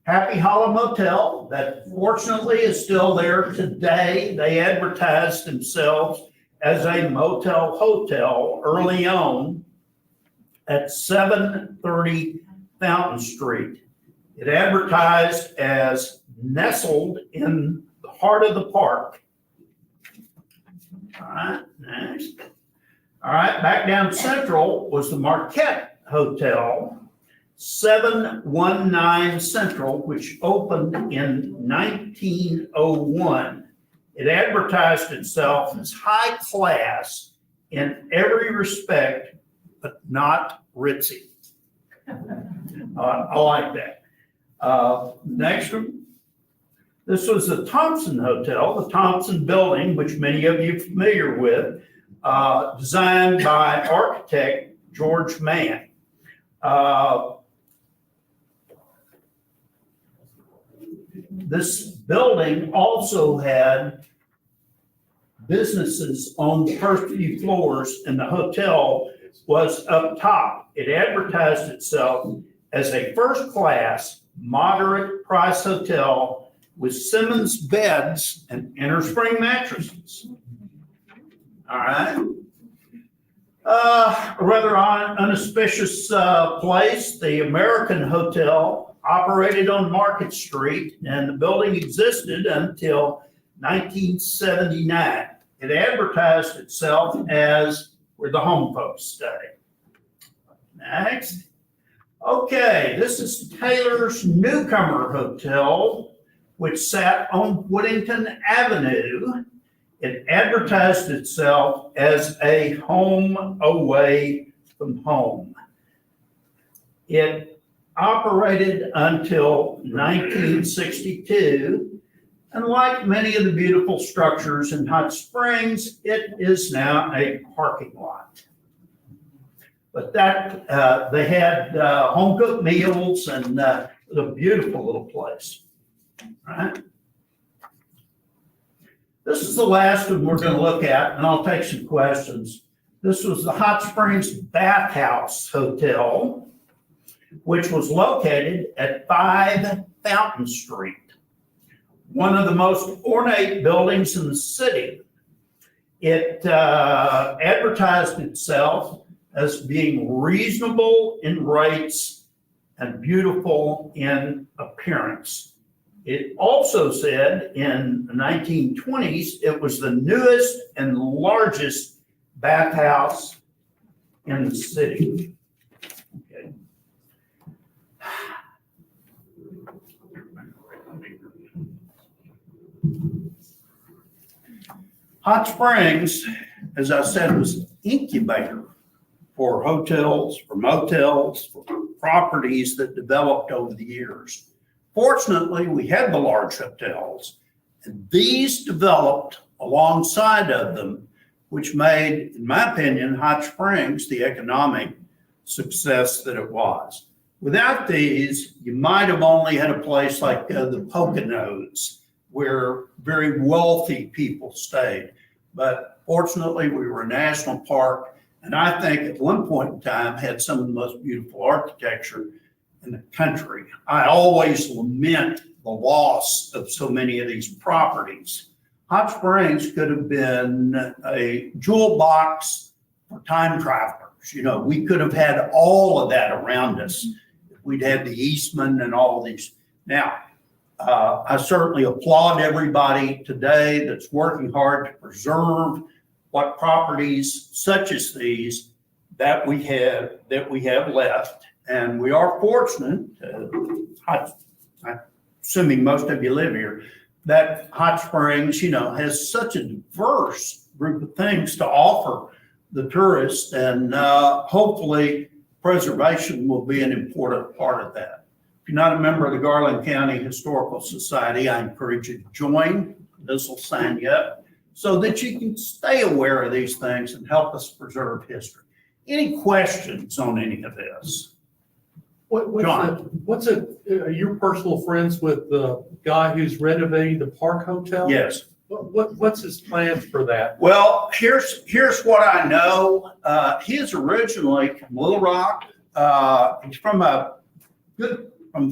Happy Hollow Motel, that fortunately is still there today. They advertised themselves as a motel hotel early on at 730 Fountain Street. It advertised as nestled in the heart of the park. All right, next. All right, back down Central was the Marquette Hotel, 719 Central, which opened in 1901. It advertised itself as high class in every respect, but not ritzy. I like that. Next one. This was the Thompson Hotel, the Thompson Building, which many of you are familiar with, designed by architect George Mann. This building also had businesses on the first few floors, and the hotel was up top. It advertised itself as a first-class, moderate-price hotel with Simmons beds and inner-spring mattresses. All right. A rather unauspicious place, the American Hotel, operated on Market Street, and the building existed until 1979. It advertised itself as where the home folks stay. Next. Okay, this is Taylor's Newcomer Hotel, which sat on Whittington Avenue. It advertised itself as a home away from home. It operated until 1962, and like many of the beautiful structures in Hot Springs, it is now a parking lot. But that they had home-cooked meals, and a beautiful little place. All right. This is the last one we're going to look at, and I'll take some questions. This was the Hot Springs Bathhouse Hotel, which was located at 5 Fountain Street, one of the most ornate buildings in the city. It advertised itself as being reasonable in rates and beautiful in appearance. It also said in the 1920s it was the newest and largest bathhouse in the city. Okay. Hot Springs, as I said, was an incubator for hotels, for motels, for properties that developed over the years. Fortunately, we had the large hotels, and these developed alongside of them, which made, in my opinion, Hot Springs the economic success that it was. Without these, you might have only had a place like the Poconos, where very wealthy people stayed. But fortunately, we were a national park, and I think at one point in time had some of the most beautiful architecture in the country. I always lament the loss of so many of these properties. Hot Springs could have been a jewel box for time travelers. You know, we could have had all of that around us. We'd had the Eastman and all of these. Now, I certainly applaud everybody today that's working hard to preserve what properties such as these that we have left. And we are fortunate, assuming most of you live here, that Hot Springs, you know, has such a diverse group of things to offer the tourists, and hopefully preservation will be an important part of that. If you're not a member of the Garland County Historical Society, I encourage you to join. This will sign you up so that you can stay aware of these things and help us preserve history. Any questions on any of this? You're personal friends with the guy who's renovating the Park Hotel? Yes. What's his plans for that? Well, here's what I know. He is originally from Little Rock. He's from a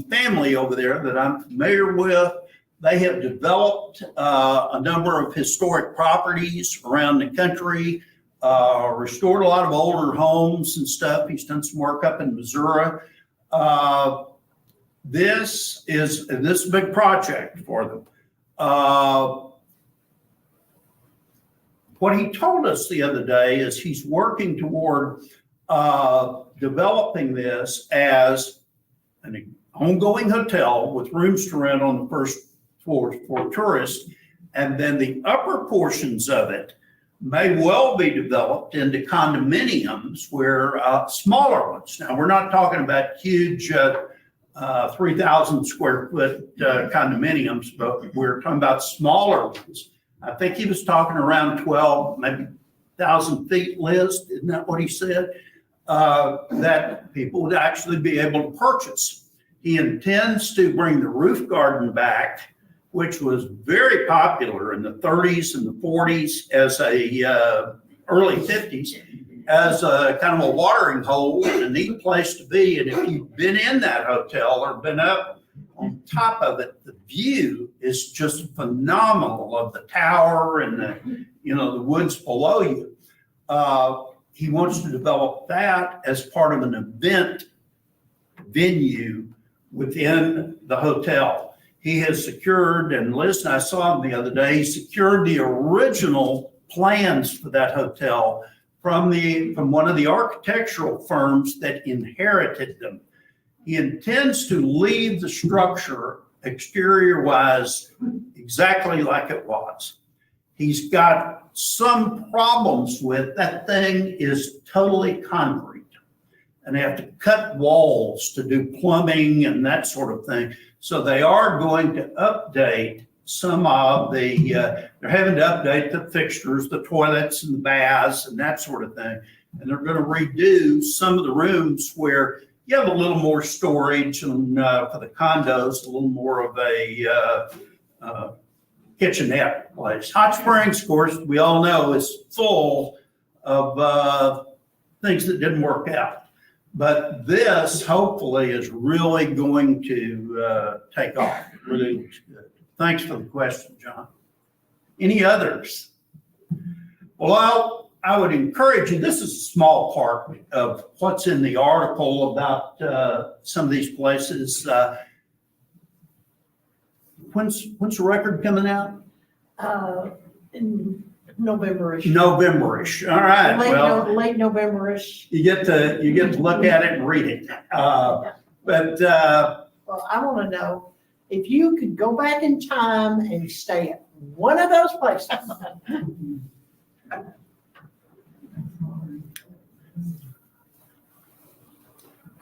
family over there that I'm familiar with. They have developed a number of historic properties around the country, restored a lot of older homes and stuff. He's done some work up in Missouri. This is a big project for them. What he told us the other day is he's working toward developing this as an ongoing hotel with rooms to rent on the first floor for tourists, and then the upper portions of it may well be developed into condominiums where smaller ones. Now, we're not talking about huge 3,000 square foot condominiums, but we're talking about smaller ones. I think he was talking around 12, maybe 1,000 feet, Liz, isn't that what he said? that people would actually be able to purchase. He intends to bring the roof garden back, which was very popular in the 30s and the 40s as early 50s, as a kind of a watering hole and a neat place to be. And if you've been in that hotel or been up on top of it, the view is just phenomenal of the tower and the woods below you. He wants to develop that as part of an event venue within the hotel. He has secured, and Liz and I saw him the other day, he secured the original plans for that hotel from one of the architectural firms that inherited them. He intends to leave the structure exterior-wise exactly like it was. He's got some problems with that thing is totally concrete, and they have to cut walls to do plumbing and that sort of thing. So they are going to update some of they're having to update the fixtures, the toilets and the baths and that sort of thing. And they're going to redo some of the rooms where you have a little more storage and for the condos, a little more of a kitchenette place. Hot Springs, of course, we all know is full of things that didn't work out. But this hopefully is really going to take off. Really looks good. Thanks for the question, John. Any others? Well, I would encourage you, this is a small part of what's in the article about some of these places. When's the record coming out? In November-ish. November-ish. All right. Well, Late November-ish. you get to look at it and read it. Well, I want to know if you could go back in time and stay at one of those places.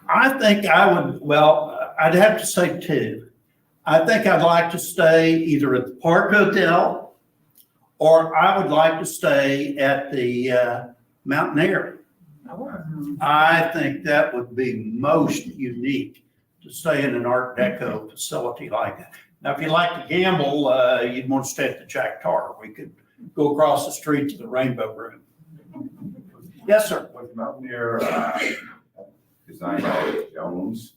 I think I would, well, I'd have to say two. I think I'd like to stay either at the Park Hotel or I would like to stay at the Mountain Air. I think that would be most unique to stay in an Art Deco facility like that. Now, if you like to gamble, you'd want to stay at the Jack Tar. We could go across the street to the Rainbow Room. Yes, sir. Was Mountain Air designed by Jones?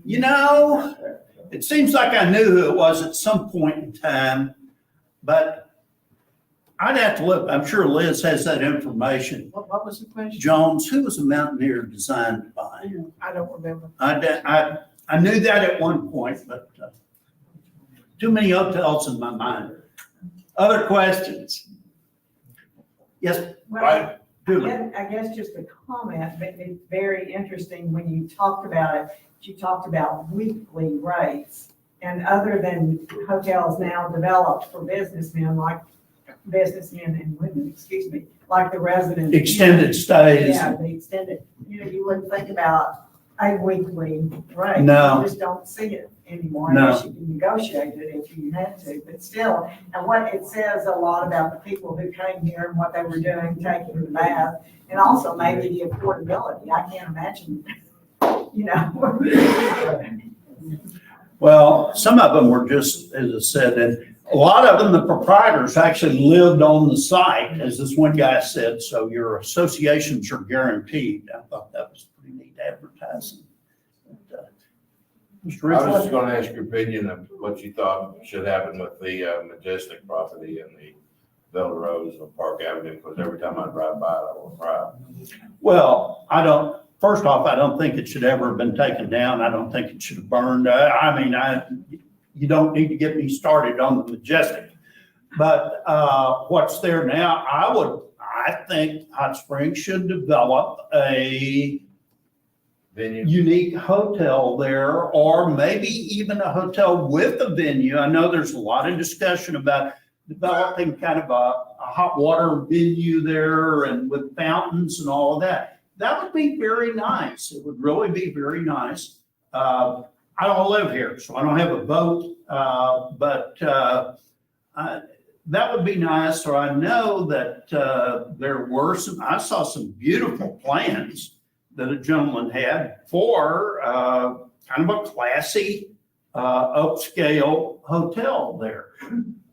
You know, it seems like I knew who it was at some point in time, but I'd have to look. I'm sure Liz has that information. What was the question? Jones, who was a Mountaineer designed by? I don't remember. I knew that at one point, but too many hotels in my mind. Other questions? Yes, Well, Julie. I guess just a comment, but it's very interesting when you talked about it, you talked about weekly rates. And other than hotels now developed for businessmen and women, excuse me, like the residents. Extended stays. Yeah, the extended, you wouldn't think about a weekly rate. No. You just don't see it anymore No. unless you can negotiate it if you had to, but still, and what it says a lot about the people who came here and what they were doing, taking the bath, and also maybe the affordability. I can't imagine, Well, some of them were just, as I said, and a lot of them, the proprietors actually lived on the site, as this one guy said, so your associations are guaranteed. I thought that was pretty neat advertising. Mr. I was just Ridgway? gonna ask your opinion of what you thought should happen with the Majestic property and the Bell Rose and Park Avenue, because every time I drive by it, I will cry. Well, first off, I don't think it should ever have been taken down. I don't think it should have burned. You don't need to get me started on the Majestic. But what's there now, I think Hot Springs should develop a Venue. unique hotel there, or maybe even a hotel with a venue. I know there's a lot of discussion about developing kind of a hot water venue there and with fountains and all of that. That would be very nice. It would really be very nice. I don't live here, so I don't have a vote, but that would be nice, or I know that, there were I saw some beautiful plans that a gentleman had for, kind of a classy, upscale hotel there.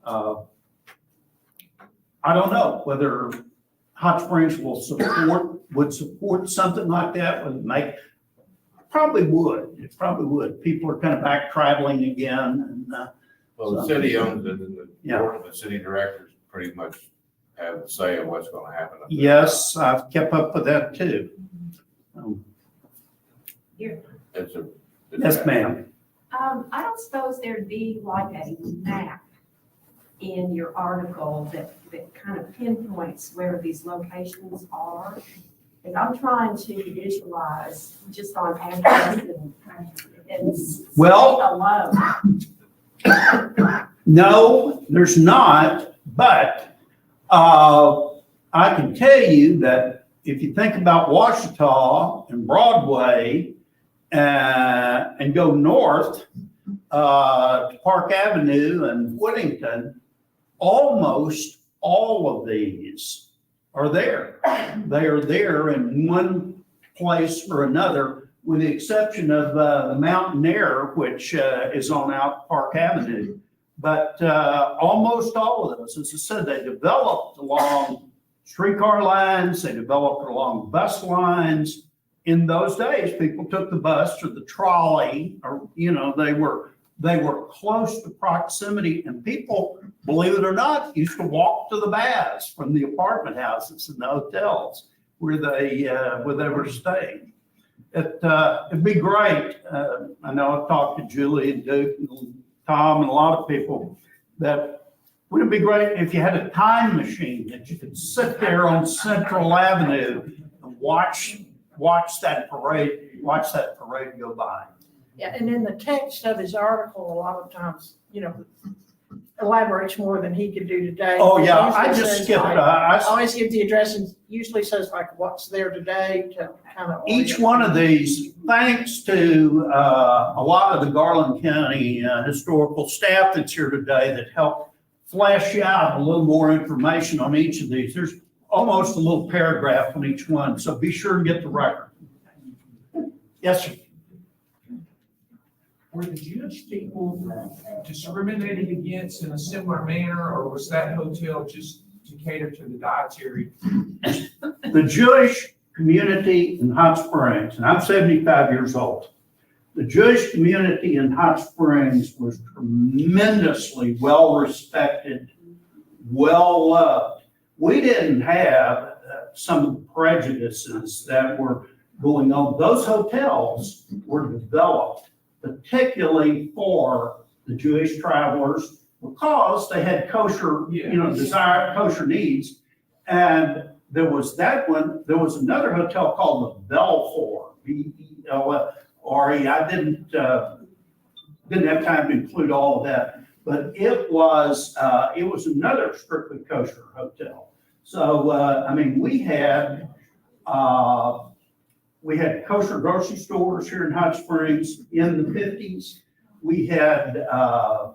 I don't know whether Hot Springs would support something like that, probably would, it probably would. People are kind of back traveling again, and, Well, the city owns it, and the Yeah. board of the city directors pretty much have the say in what's gonna happen. up there. yes, I've kept up with that too. It's a. Yes, ma'am. I don't suppose there'd be like a map in your article that kind of pinpoints where these locations are. And I'm trying to visualize just on address and Well- state alone. No, there's not, but I can tell you that if you think about Ouachita and Broadway and go north to Park Avenue and Whittington, almost all of these are there. They are there in one place or another, with the exception of the Mountain Air, which is on out Park Avenue. But almost all of those, as I said, they developed along streetcar lines, they developed along bus lines. In those days, people took the bus or the trolley, or, they were close to proximity, and people, believe it or not, used to walk to the baths from the apartment houses and the hotels where they were staying. It'd be great. I know I've talked to Julie and Duke and Tom and a lot of people, that wouldn't it be great if you had a time machine that you could sit there on Central Avenue and watch that parade go by. Yeah, and in the text of his article, a lot of times, elaborates more than he could do today. Oh, yeah, Usually I just says, skipped, like, I always gives the address and usually says like what's there today to kind of. each one of these, thanks to a lot of the Garland County historical staff that's here today that helped flesh out a little more information on each of these. There's almost a little paragraph on each one, so be sure and get the record. Yes, sir. Were the Jewish people discriminated against in a similar manner, or was that hotel just to cater to the dietary? The Jewish community in Hot Springs, and I'm 75 years old. The Jewish community in Hot Springs was tremendously well respected, well loved. We didn't have some of the prejudices that were going on. Those hotels were developed particularly for the Jewish travelers because they had kosher, desired kosher needs. And there was that one. There was another hotel called the Belfour, B-E-L-F-R-E. I didn't have time to include all of that, but it was another strictly kosher hotel. So we had kosher grocery stores here in Hot Springs in the 50s. We had the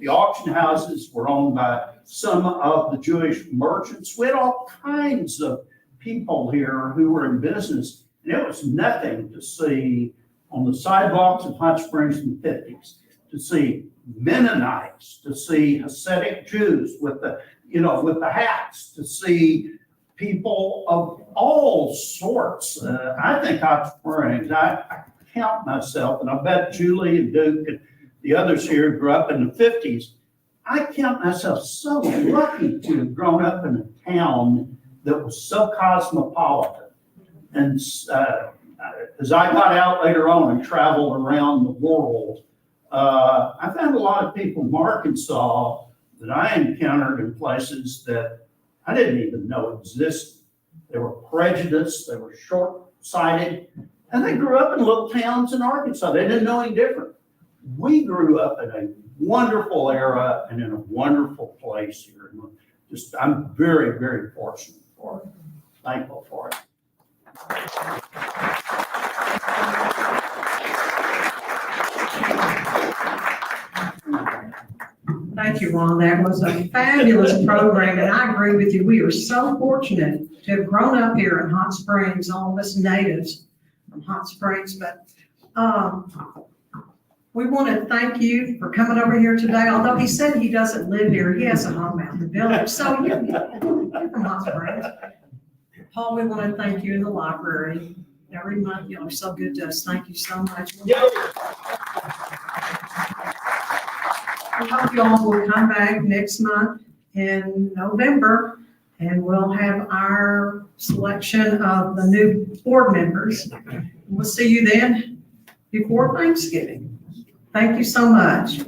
auction houses were owned by some of the Jewish merchants. We had all kinds of people here who were in business, and it was nothing to see on the sidewalks of Hot Springs in the 50s, to see Mennonites, to see Hasidic Jews with the hats, to see people of all sorts. I think Hot Springs, I count myself, and I bet Julie and Duke and the others here grew up in the 50s. I count myself so lucky to have grown up in a town that was so cosmopolitan. And as I got out later on and traveled around the world, I found a lot of people in Arkansas that I encountered in places that I didn't even know existed. They were prejudiced, they were short-sighted, and they grew up in little towns in Arkansas. They didn't know any different. We grew up in a wonderful era and in a wonderful place here. I'm very, very fortunate for it, thankful for it. Thank you, Ron. That was a fabulous program, and I agree with you. We are so fortunate to have grown up here in Hot Springs, all of us natives from Hot Springs, but, we want to thank you for coming over here today. Although he said he doesn't live here, he has a home out in the village, so you're from Hot Springs. Paul, we want to thank you in the library. Every month, y'all are so good to us. Thank you so much. We hope you all will come back next month in November, and we'll have our selection of the new board members. We'll see you then before Thanksgiving. Thank you so much.